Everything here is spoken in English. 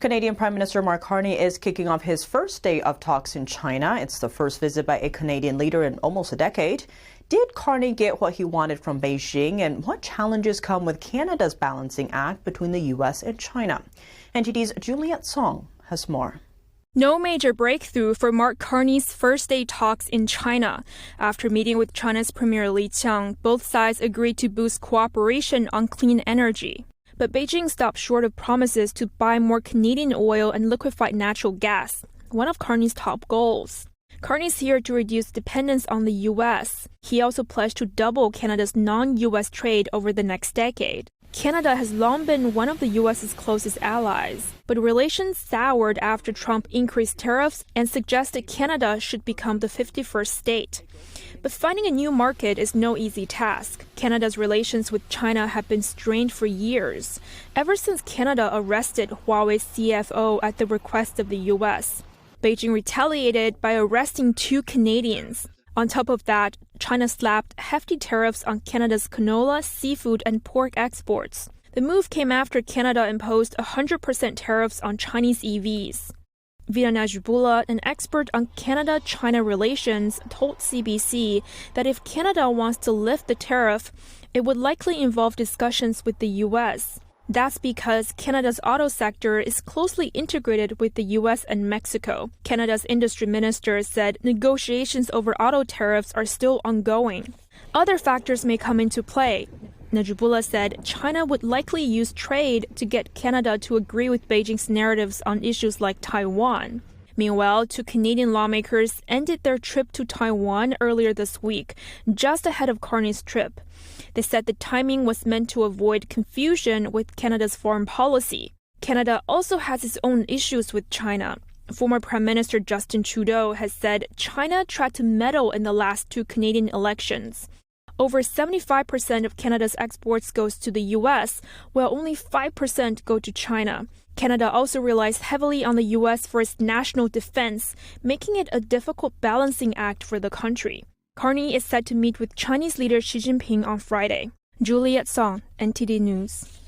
Canadian Prime Minister Mark Carney is kicking off his first day of talks in China. It's the first visit by a Canadian leader in almost a decade. Did Carney get what he wanted from Beijing, and what challenges come with Canada's balancing act between the U.S. and China? NTD's Juliet Song has more. No major breakthrough for Mark Carney's first-day talks in China. After meeting with China's Premier Li Qiang, both sides agreed to boost cooperation on clean energy. But Beijing stopped short of promises to buy more Canadian oil and liquefied natural gas, one of Carney's top goals. Carney's here to reduce dependence on the U.S. He also pledged to double Canada's non-U.S. trade over the next decade. Canada has long been one of the U.S.'s closest allies, but relations soured after Trump increased tariffs and suggested Canada should become the 51st state. But finding a new market is no easy task. Canada's relations with China have been strained for years, ever since Canada arrested Huawei's CFO at the request of the U.S. Beijing retaliated by arresting 2 Canadians. On top of that, China slapped hefty tariffs on Canada's canola, seafood, and pork exports. The move came after Canada imposed 100% tariffs on Chinese EVs. Vina Najibullah, an expert on Canada-China relations, told CBC that if Canada wants to lift the tariff, it would likely involve discussions with the U.S. That's because Canada's auto sector is closely integrated with the U.S. and Mexico. Canada's industry minister said negotiations over auto tariffs are still ongoing. Other factors may come into play. Najibullah said China would likely use trade to get Canada to agree with Beijing's narratives on issues like Taiwan. Meanwhile, 2 Canadian lawmakers ended their trip to Taiwan earlier this week, just ahead of Carney's trip. They said the timing was meant to avoid confusion with Canada's foreign policy. Canada also has its own issues with China. Former Prime Minister Justin Trudeau has said China tried to meddle in the last 2 Canadian elections. Over 75% of Canada's exports goes to the U.S., while only 5% go to China. Canada also relies heavily on the U.S. for its national defense, making it a difficult balancing act for the country. Carney is set to meet with Chinese leader Xi Jinping on Friday. Juliet Song, NTD News.